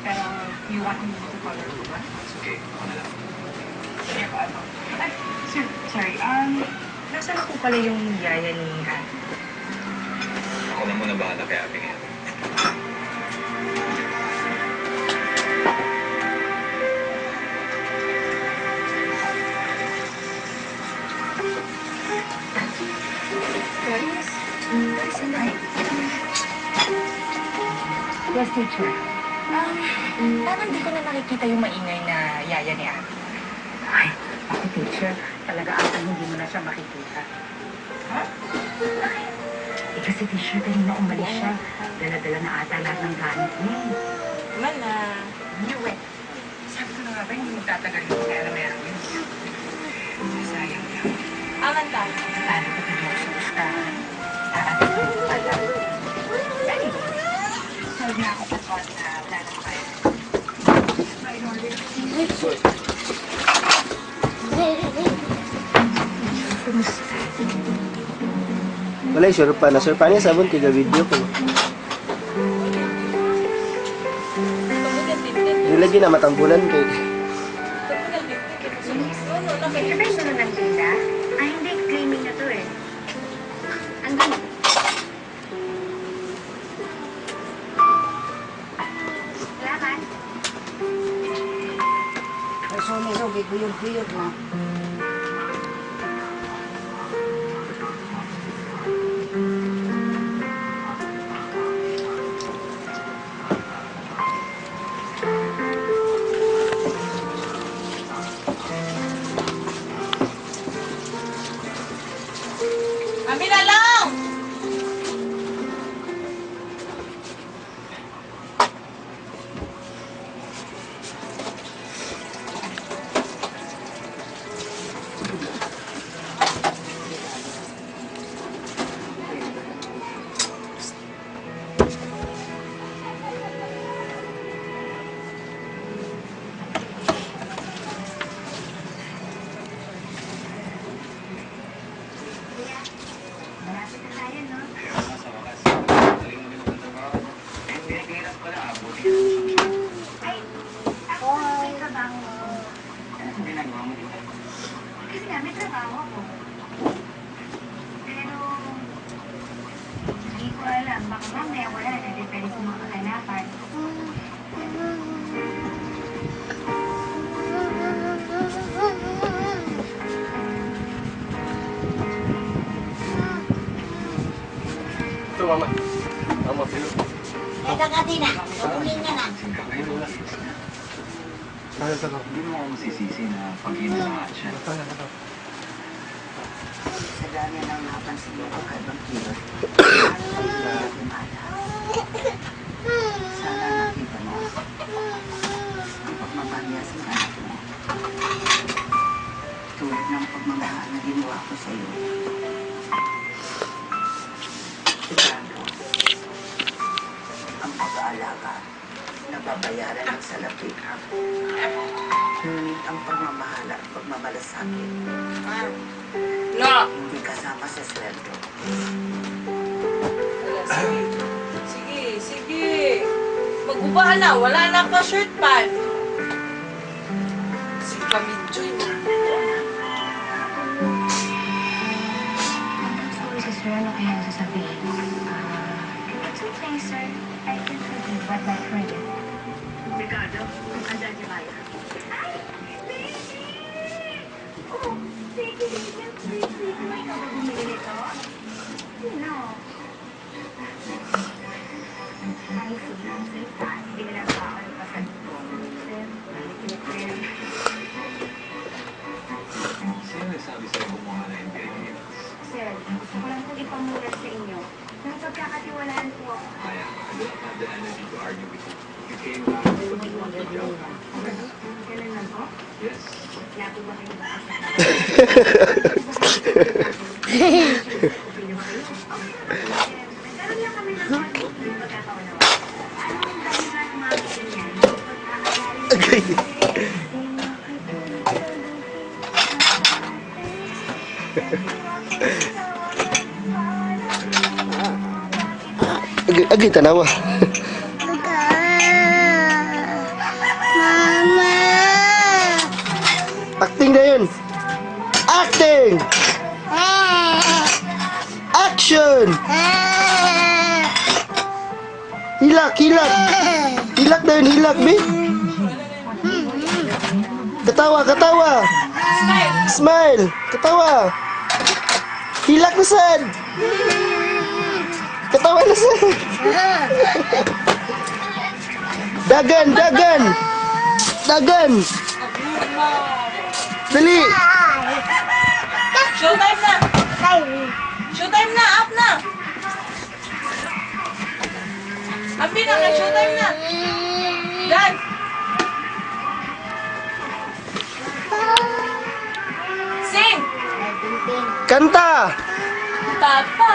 Pero, you want me to color po ba? Okay, ako na lang. Sige po, ano? Ay, sir, sorry. Nasaan na po pala yung yaya ni Anne? Ako na muna bahala kay Abby ngayon. Yes, teacher. Parang di ko na nakikita yung maingay na yaya ni Anne. Ay, ako, teacher. Talaga ata hindi mo na siya makikita. Ha? Bakit? Kasi teacher, kanina umalis siya. Dala-dala na ata lahat ng gamit niya. Mana. Knew it. Sabi ko na nga ba, hindi magtatagal yung pera meron yun. Sayang lang. Amanda. Paano ko ito sa listahan? Aatin ko pala. Anyway, solve na ako sa wala na kayo. Kumusta? Wala, sure pa na. Sure pa niya sabon tiga video ko. Nilagyan na matambulan ko. Teacher, may sunod ng tinda? Ay, hindi. Cleaning na to eh. Andun. Salamat. Sugi-sugi, guyog-guyog na. Kami na lang! Malapit na tayo, no? Kaya nga sa wakas, galing mo din ang trabaho. Eh, pinag-hirap ka na. Abuti ka ng sunshine. Ay, ako may trabaho ako. Ano ang ginagawa mo dito? Kasi nga, may trabaho ako. Pero, hindi ko alam. Baka mamaya wala na. Depende sa mga kaganapan. Ito, mama. Mama, pilo. Teka ka din ah. Kukunin niya na. Singka kayo, wala. Kaya sa Hindi mo ako masisisi na pag-inalaan siya. Sa dami ng napansin mo kakaibang kilos. Sana nakita mo. Ang pagmamahal niya sa anak mo. Tulad ng pagmamahal na ginawa ko sa iyo. Sigurado, ang pag-aalaga nababayaran ng salapi. Ngunit ang pagmamahal at pagmamalasakit No! hindi kasama sa sweldo. Sige, sige. Mag-ubahan na. Wala na pa shirt pant. Si Kamidjoy na. Sorry, sister. Ano kaya sasabihin? It's okay, sir. I can forgive what my friend. Ricardo, andyan si Maya. Ay, baby! Oh, baby, baby. May ka ba bumili nito? No. Ay, sige. Hindi na lang ako ng pasal ko. Sir, Sino nagsabi sa'yo kumuha na yung Philippines? sir, gusto ko lang pong ipamulat sa inyo. Nang pagkakatiwalaan po ako. Kaya, I don't have the energy to argue with you. You came back because you want the job. Ganun lang po? Yes. Kaya po ba kayo ba? Nagkaroon lang kami ng pagkakaunawa. Anong dahilan ng mga ganyan? Agi tanawa. Acting na yun. Acting! Action! Hilak, hilak. Hilak na yun, hilak, be. Katawa, katawa. Smile. Smile. Katawa. Hilak na sad. Katawa na sad. Dagan, dagan. Dagan. Dali. Showtime na. Showtime na. Up na. Ambi na. Showtime na. Yan. Sing. Kanta. Papa.